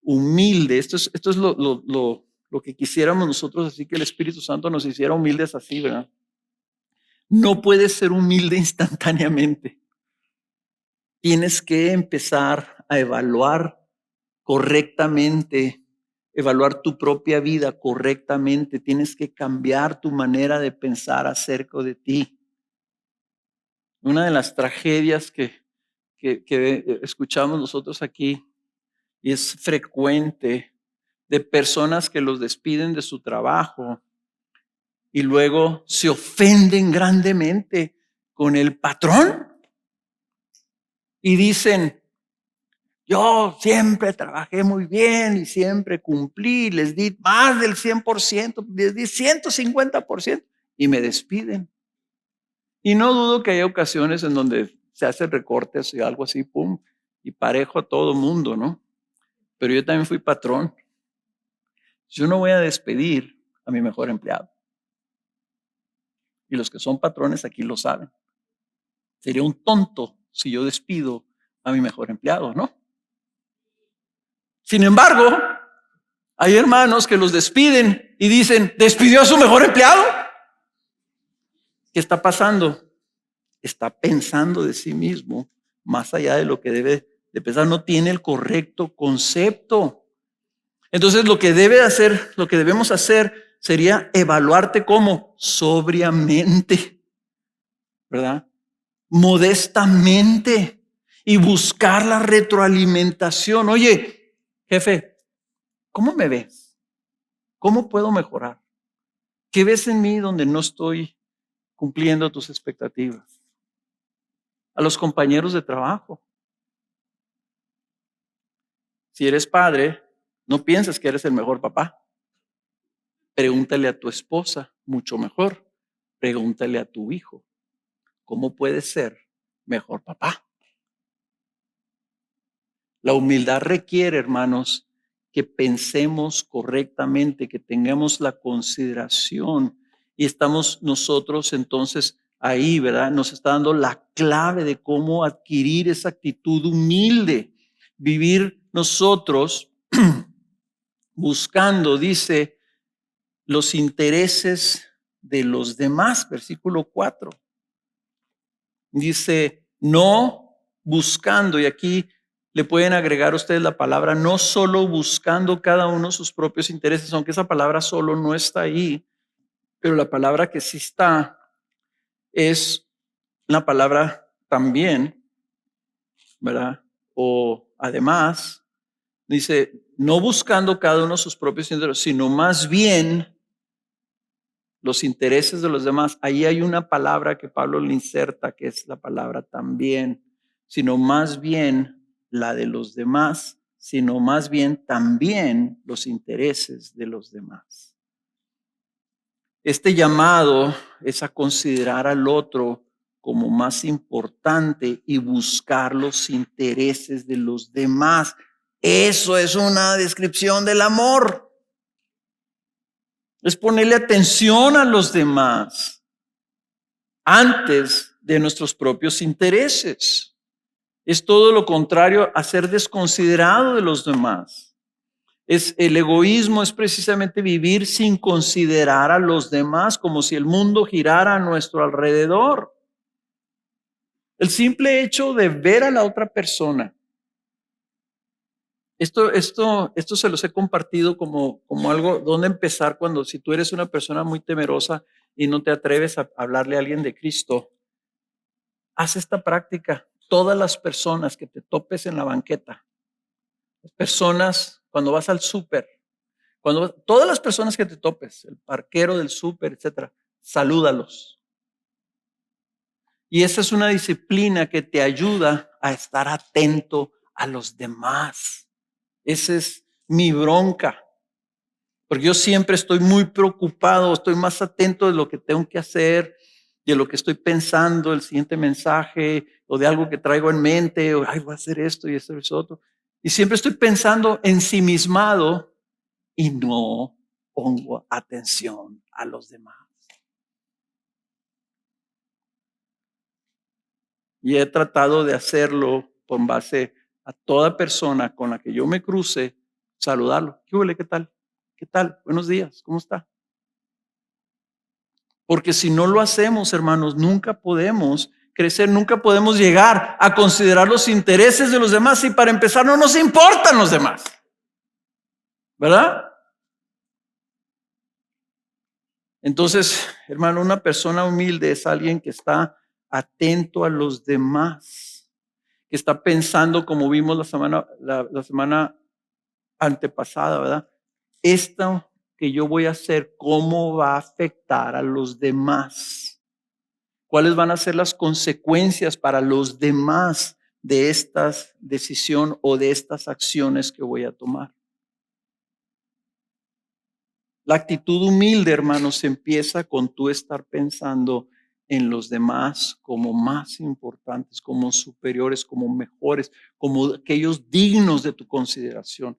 humilde. Esto es lo que quisiéramos nosotros, así que el Espíritu Santo nos hiciera humildes así, ¿verdad? No puedes ser humilde instantáneamente. Tienes que empezar a evaluar correctamente, evaluar tu propia vida correctamente. Tienes que cambiar tu manera de pensar acerca de ti. Una de las tragedias que escuchamos nosotros aquí, y es frecuente, de personas que los despiden de su trabajo y luego se ofenden grandemente con el patrón y dicen, yo siempre trabajé muy bien y siempre cumplí, les di más del 100%, les di 150% y me despiden. Y no dudo que haya ocasiones en donde se hacen recortes y algo así, pum, y parejo a todo mundo, ¿no? Pero yo también fui patrón. Yo no voy a despedir a mi mejor empleado. Y los que son patrones aquí lo saben. Sería un tonto si yo despido a mi mejor empleado, ¿no? Sin embargo, hay hermanos que los despiden y dicen, ¿despidió a su mejor empleado? ¿Qué está pasando? Está pensando de sí mismo más allá de lo que debe de pensar. No tiene el correcto concepto. Entonces lo que debemos hacer sería evaluarte como sobriamente, ¿verdad? Modestamente y buscar la retroalimentación. Oye, jefe, ¿cómo me ves? ¿Cómo puedo mejorar? ¿Qué ves en mí donde no estoy cumpliendo tus expectativas? A los compañeros de trabajo. Si eres padre, no pienses que eres el mejor papá. Pregúntale a tu esposa, mucho mejor. Pregúntale a tu hijo, ¿cómo puedes ser mejor papá? La humildad requiere, hermanos, que pensemos correctamente, que tengamos la consideración y estamos nosotros entonces ahí, ¿verdad? Nos está dando la clave de cómo adquirir esa actitud humilde, vivir nosotros buscando, dice, los intereses de los demás, versículo 4. Dice, no buscando, y aquí le pueden agregar ustedes la palabra, no solo buscando cada uno sus propios intereses, aunque esa palabra solo no está ahí, pero la palabra que sí está es la palabra también, ¿verdad? O además, dice, no buscando cada uno sus propios intereses, sino más bien los intereses de los demás. Ahí hay una palabra que Pablo le inserta, que es la palabra también, sino más bien la de los demás, sino más bien también los intereses de los demás. Este llamado es a considerar al otro como más importante y buscar los intereses de los demás. Eso es una descripción del amor. Es ponerle atención a los demás antes de nuestros propios intereses. Es todo lo contrario a ser desconsiderado de los demás. El egoísmo es precisamente vivir sin considerar a los demás, como si el mundo girara a nuestro alrededor. El simple hecho de ver a la otra persona. Esto se los he compartido como algo donde empezar si tú eres una persona muy temerosa y no te atreves a hablarle a alguien de Cristo. Haz esta práctica. Todas las personas que te topes en la banqueta, las personas cuando vas al súper, todas las personas que te topes, el parquero del súper, etcétera, salúdalos. Y esa es una disciplina que te ayuda a estar atento a los demás. Esa es mi bronca, porque yo siempre estoy muy preocupado, estoy más atento de lo que tengo que hacer, de lo que estoy pensando, el siguiente mensaje, o de algo que traigo en mente, o voy a hacer esto y esto y eso otro. Y siempre estoy pensando ensimismado y no pongo atención a los demás. Y he tratado de hacerlo con base a toda persona con la que yo me cruce, saludarlo. ¿Qué huele? ¿Qué tal? ¿Qué tal? Buenos días. ¿Cómo está? Porque si no lo hacemos, hermanos, nunca podemos crecer, nunca podemos llegar a considerar los intereses de los demás. Y para empezar, no nos importan los demás. ¿Verdad? Entonces, hermano, una persona humilde es alguien que está atento a los demás, que está pensando, como vimos la semana antepasada, ¿verdad? Esto que yo voy a hacer, ¿cómo va a afectar a los demás? ¿Cuáles van a ser las consecuencias para los demás de esta decisión o de estas acciones que voy a tomar? La actitud humilde, hermanos, empieza con tú estar pensando en los demás como más importantes, como superiores, como mejores, como aquellos dignos de tu consideración.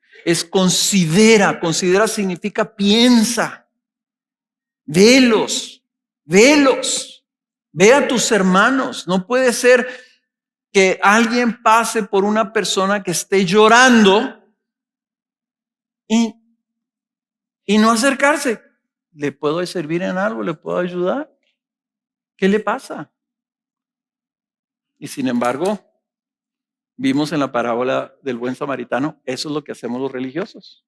Considera significa piensa. Velos. Ve a tus hermanos. No puede ser que alguien pase por una persona que esté llorando y no acercarse. ¿Le puedo servir en algo? ¿Le puedo ayudar? ¿Qué le pasa? Y sin embargo, vimos en la parábola del buen samaritano, eso es lo que hacemos los religiosos.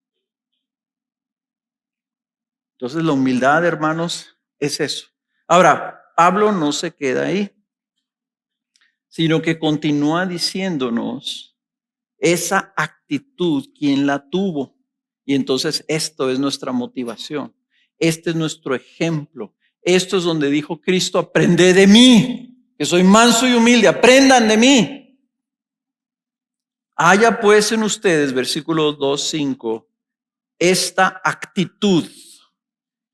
Entonces la humildad, hermanos, es eso. Ahora, Pablo no se queda ahí, sino que continúa diciéndonos esa actitud, quién la tuvo. Y entonces esto es nuestra motivación. Este es nuestro ejemplo. Esto es donde dijo Cristo, aprended de mí, que soy manso y humilde, aprendan de mí. Haya pues en ustedes, versículo 2:5, esta actitud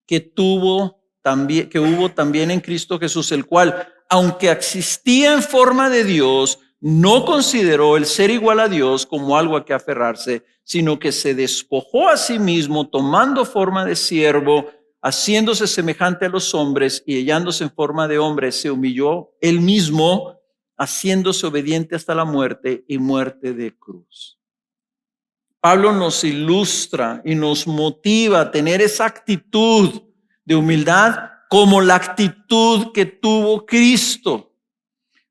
que hubo también en Cristo Jesús, el cual, aunque existía en forma de Dios, no consideró el ser igual a Dios como algo a que aferrarse, sino que se despojó a sí mismo, tomando forma de siervo, haciéndose semejante a los hombres y hallándose en forma de hombre, se humilló él mismo, haciéndose obediente hasta la muerte y muerte de cruz. Pablo nos ilustra y nos motiva a tener esa actitud de humildad como la actitud que tuvo Cristo.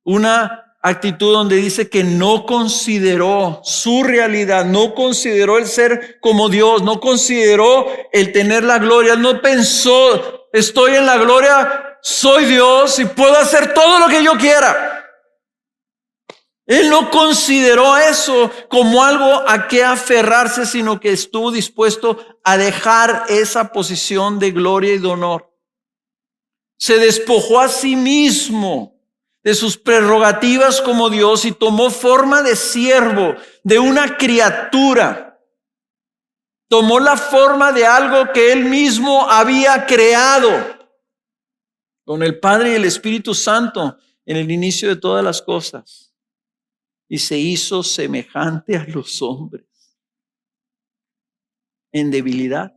Una actitud donde dice que no consideró su realidad, no consideró el ser como Dios, no consideró el tener la gloria, no pensó, estoy en la gloria soy Dios y puedo hacer todo lo que yo quiera. Él no consideró eso como algo a qué aferrarse, sino que estuvo dispuesto a dejar esa posición de gloria y de honor. Se despojó a sí mismo de sus prerrogativas como Dios y tomó forma de siervo, de una criatura. Tomó la forma de algo que él mismo había creado con el Padre y el Espíritu Santo en el inicio de todas las cosas. Y se hizo semejante a los hombres en debilidad.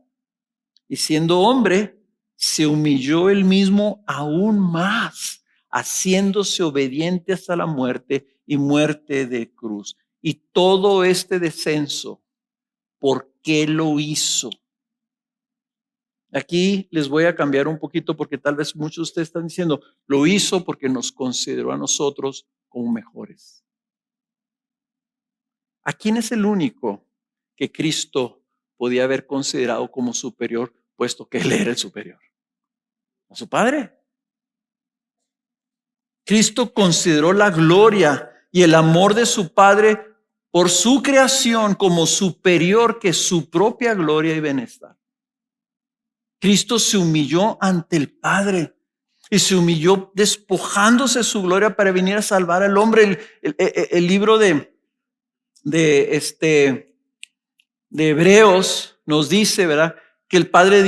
Y siendo hombre, se humilló él mismo aún más, haciéndose obediente hasta la muerte y muerte de cruz. Y todo este descenso, ¿por qué lo hizo? Aquí les voy a cambiar un poquito porque tal vez muchos de ustedes están diciendo, lo hizo porque nos consideró a nosotros como mejores. ¿A quién es el único que Cristo podía haber considerado como superior, puesto que Él era el superior? A su Padre. Cristo consideró la gloria y el amor de su Padre por su creación como superior que su propia gloria y bienestar. Cristo se humilló ante el Padre y se humilló despojándose de su gloria para venir a salvar al hombre. El libro de Hebreos nos dice, ¿verdad? Que el Padre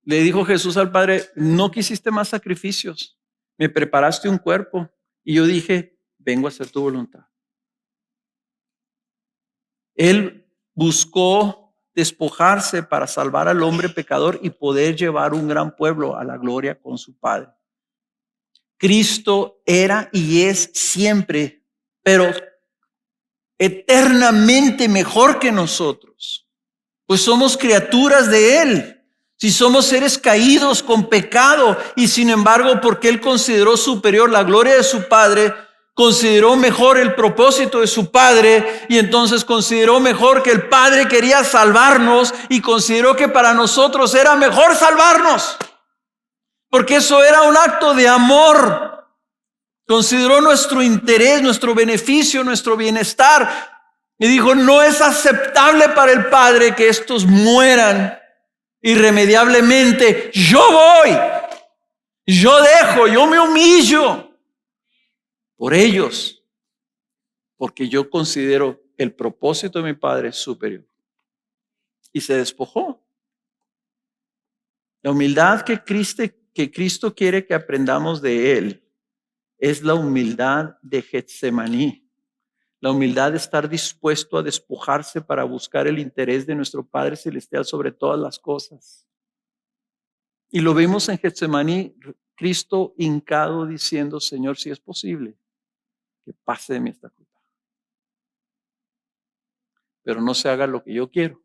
le dijo Jesús al Padre, no quisiste más sacrificios, me preparaste un cuerpo. Y yo dije, vengo a hacer tu voluntad. Él buscó despojarse para salvar al hombre pecador y poder llevar un gran pueblo a la gloria con su Padre. Cristo era y es siempre, pero eternamente mejor que nosotros, pues somos criaturas de Él. Si somos seres caídos con pecado y sin embargo, porque Él consideró superior la gloria de su Padre, consideró mejor el propósito de su Padre y entonces consideró mejor que el Padre quería salvarnos y consideró que para nosotros era mejor salvarnos, porque eso era un acto de amor. Consideró nuestro interés, nuestro beneficio, nuestro bienestar. Y dijo, no es aceptable para el Padre que estos mueran irremediablemente. Yo voy, yo dejo, yo me humillo por ellos, porque yo considero el propósito de mi Padre superior. Y se despojó. La humildad que Cristo quiere que aprendamos de Él es la humildad de Getsemaní. La humildad de estar dispuesto a despojarse para buscar el interés de nuestro Padre Celestial sobre todas las cosas. Y lo vimos en Getsemaní, Cristo hincado diciendo, Señor, si es posible, que pase de mí esta copa. Pero no se haga lo que yo quiero,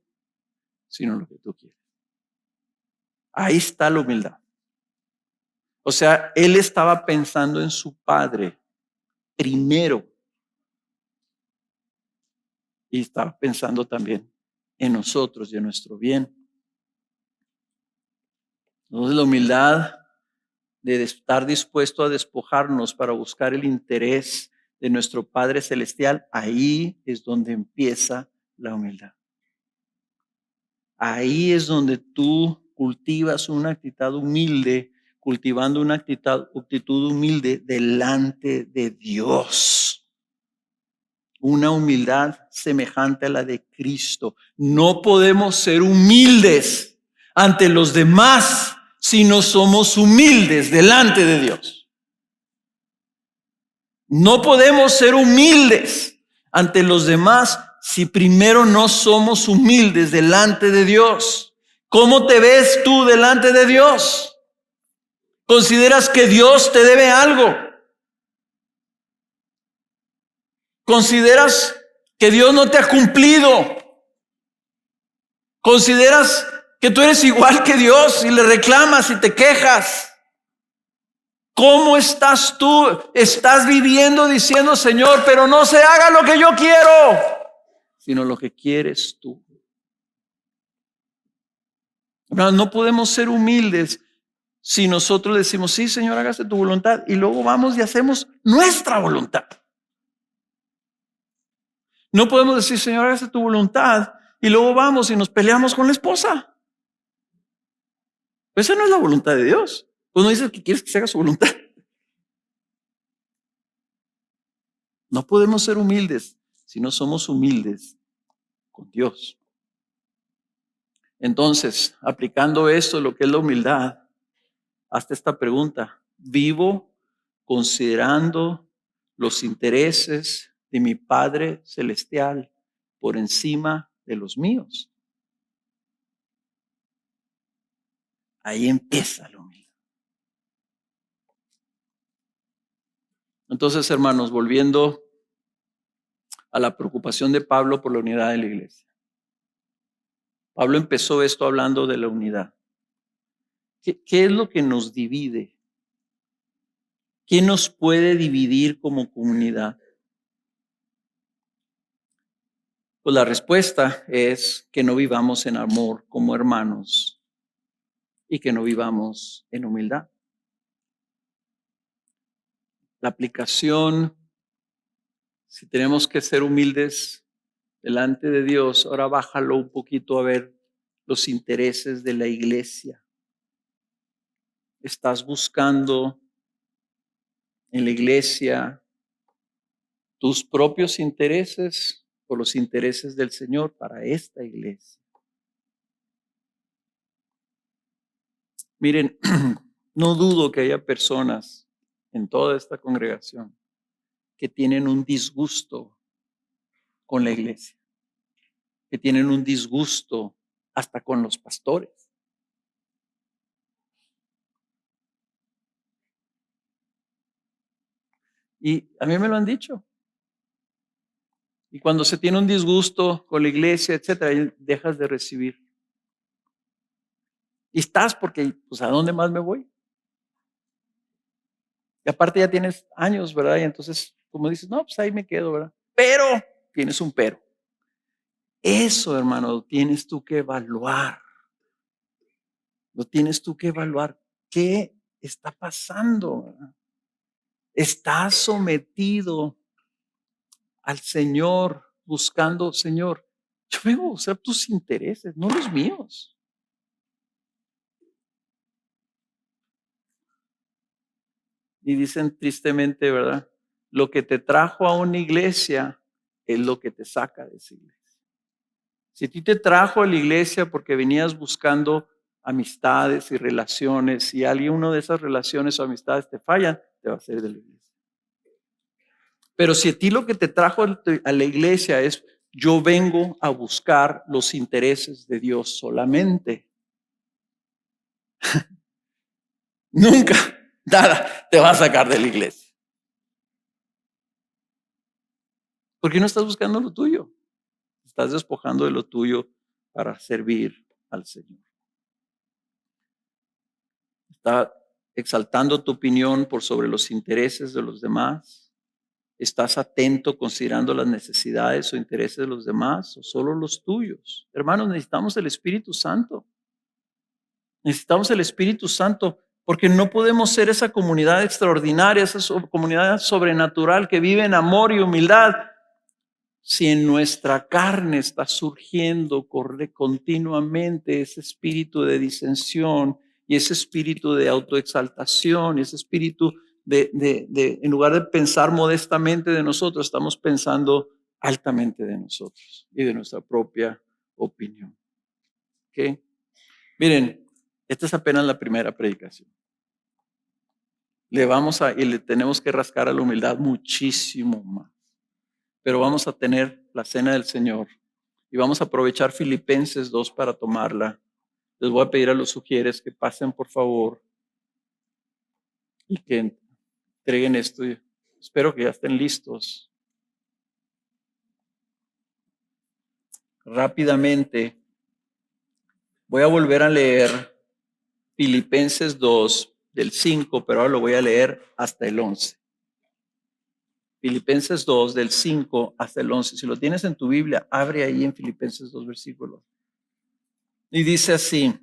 sino lo que tú quieres. Ahí está la humildad. O sea, Él estaba pensando en su Padre primero. Y estaba pensando también en nosotros y en nuestro bien. Entonces la humildad de estar dispuesto a despojarnos para buscar el interés de nuestro Padre Celestial, ahí es donde empieza la humildad. Ahí es donde tú cultivas una actitud humilde, cultivando una actitud humilde delante de Dios. Una humildad semejante a la de Cristo. No podemos ser humildes ante los demás si no somos humildes delante de Dios. No podemos ser humildes ante los demás si primero no somos humildes delante de Dios. ¿Cómo te ves tú delante de Dios? ¿Consideras que Dios te debe algo? ¿Consideras que Dios no te ha cumplido? ¿Consideras que tú eres igual que Dios y le reclamas y te quejas? ¿Cómo estás tú? Estás viviendo diciendo, Señor, pero no se haga lo que yo quiero, sino lo que quieres tú. No podemos ser humildes si nosotros decimos, sí, Señor, hágase tu voluntad, y luego vamos y hacemos nuestra voluntad. No podemos decir, Señor, hágase tu voluntad, y luego vamos y nos peleamos con la esposa. Esa no es la voluntad de Dios. Pues no dice que quieres que se haga su voluntad. No podemos ser humildes si no somos humildes con Dios. Entonces, aplicando esto, lo que es la humildad, hasta esta pregunta: ¿vivo considerando los intereses de mi Padre Celestial por encima de los míos? Ahí empieza la humildad. Entonces, hermanos, volviendo a la preocupación de Pablo por la unidad de la iglesia. Pablo empezó esto hablando de la unidad. ¿Qué es lo que nos divide? ¿Qué nos puede dividir como comunidad? Pues la respuesta es que no vivamos en amor como hermanos y que no vivamos en humildad. La aplicación, si tenemos que ser humildes delante de Dios, ahora bájalo un poquito a ver los intereses de la iglesia. ¿Estás buscando en la iglesia tus propios intereses o los intereses del Señor para esta iglesia? Miren, no dudo que haya personas en toda esta congregación que tienen un disgusto con la iglesia, que tienen un disgusto hasta con los pastores. Y a mí me lo han dicho. Y cuando se tiene un disgusto con la iglesia, etcétera, dejas de recibir. Y estás porque, pues, ¿a dónde más me voy? Y aparte ya tienes años, ¿verdad? Y entonces, como dices, no, pues ahí me quedo, ¿verdad? Pero, tienes un pero. Eso, hermano, lo tienes tú que evaluar. Lo tienes tú que evaluar. ¿Qué está pasando? ¿Estás sometido al Señor buscando, Señor, yo vengo a usar tus intereses, no los míos? Y dicen tristemente, ¿verdad? Lo que te trajo a una iglesia es lo que te saca de esa iglesia. Si a ti te trajo a la iglesia porque venías buscando amistades y relaciones, y alguna de esas relaciones o amistades te fallan, te va a hacer de la iglesia. Pero si a ti lo que te trajo a la iglesia es, yo vengo a buscar los intereses de Dios solamente, nunca nada te va a sacar de la iglesia. Porque no estás buscando lo tuyo. Estás despojando de lo tuyo para servir al Señor. Está exaltando tu opinión por sobre los intereses de los demás. ¿Estás atento considerando las necesidades o intereses de los demás o solo los tuyos? Hermanos, necesitamos el Espíritu Santo. Necesitamos el Espíritu Santo porque no podemos ser esa comunidad extraordinaria, esa comunidad sobrenatural que vive en amor y humildad si en nuestra carne está surgiendo continuamente ese espíritu de disensión y ese espíritu de autoexaltación y ese espíritu en lugar de pensar modestamente de nosotros, estamos pensando altamente de nosotros y de nuestra propia opinión. ¿Okay? Miren, esta es apenas la primera predicación. Y le tenemos que rascar a la humildad muchísimo más. Pero vamos a tener la cena del Señor y vamos a aprovechar Filipenses 2 para tomarla. Les voy a pedir a los sugieres que pasen, por favor, y que entreguen esto. Espero que ya estén listos. Rápidamente, voy a volver a leer Filipenses 2 del 5, pero ahora lo voy a leer hasta el 11. Filipenses 2 del 5 hasta el 11. Si lo tienes en tu Biblia, abre ahí en Filipenses 2 versículos. Y dice así: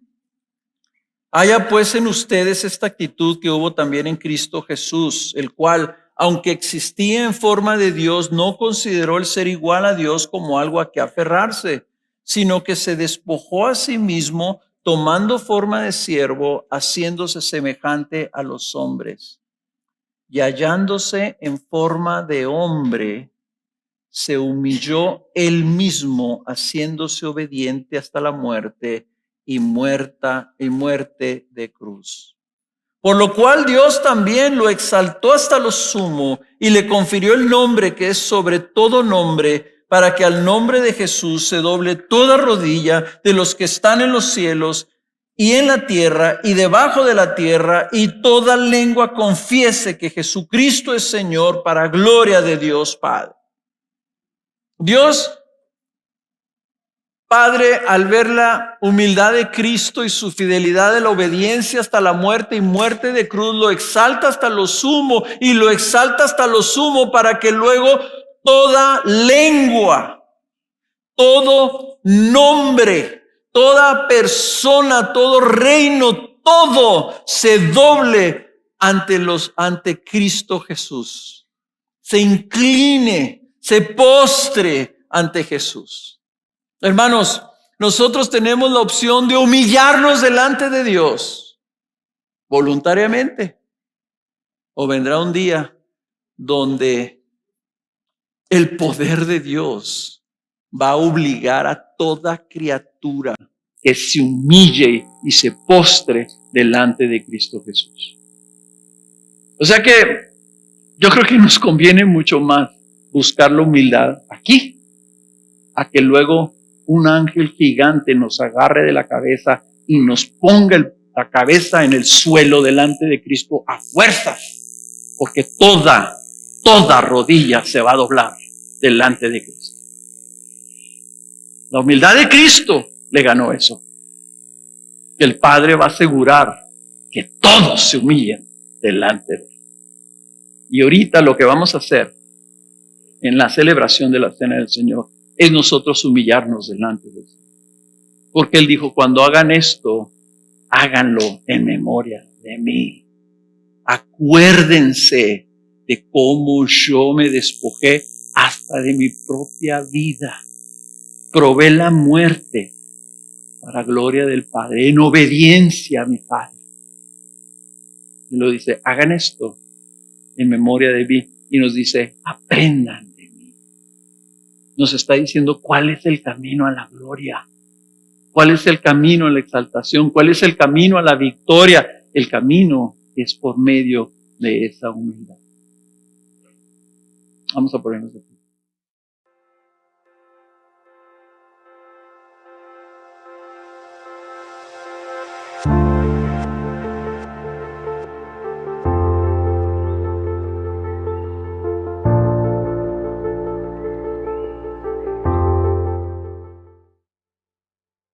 Haya pues en ustedes esta actitud que hubo también en Cristo Jesús, el cual, aunque existía en forma de Dios, no consideró el ser igual a Dios como algo a que aferrarse, sino que se despojó a sí mismo, tomando forma de siervo, haciéndose semejante a los hombres. Y hallándose en forma de hombre, se humilló él mismo, haciéndose obediente hasta la muerte y muerte de cruz. Por lo cual Dios también lo exaltó hasta lo sumo y le confirió el nombre que es sobre todo nombre, para que al nombre de Jesús se doble toda rodilla de los que están en los cielos y en la tierra y debajo de la tierra, y toda lengua confiese que Jesucristo es Señor, para gloria de Dios Padre. Dios Padre, al ver la humildad de Cristo y su fidelidad de la obediencia hasta la muerte y muerte de cruz, lo exalta hasta lo sumo y lo exalta hasta lo sumo para que luego toda lengua, todo nombre, toda persona, todo reino, todo se doble ante Cristo Jesús. Se incline, se postre ante Jesús. Hermanos, nosotros tenemos la opción de humillarnos delante de Dios voluntariamente, o vendrá un día donde el poder de Dios va a obligar a toda criatura que se humille y se postre delante de Cristo Jesús. O sea que yo creo que nos conviene mucho más buscar la humildad aquí, a que luego un ángel gigante nos agarre de la cabeza y nos ponga la cabeza en el suelo delante de Cristo a fuerzas, porque toda rodilla se va a doblar delante de Cristo. La humildad de Cristo le ganó eso. El Padre va a asegurar que todos se humillen delante de Él. Y ahorita lo que vamos a hacer en la celebración de la Cena del Señor es nosotros humillarnos delante de Él. Porque Él dijo, cuando hagan esto, háganlo en memoria de mí. Acuérdense de cómo yo me despojé hasta de mi propia vida. Probé la muerte para gloria del Padre, en obediencia a mi Padre. Y lo dice, hagan esto en memoria de mí. Y nos dice, aprendan de mí. Nos está diciendo cuál es el camino a la gloria. ¿Cuál es el camino a la exaltación? ¿Cuál es el camino a la victoria? El camino es por medio de esa humildad. Vamos a ponernos de pie.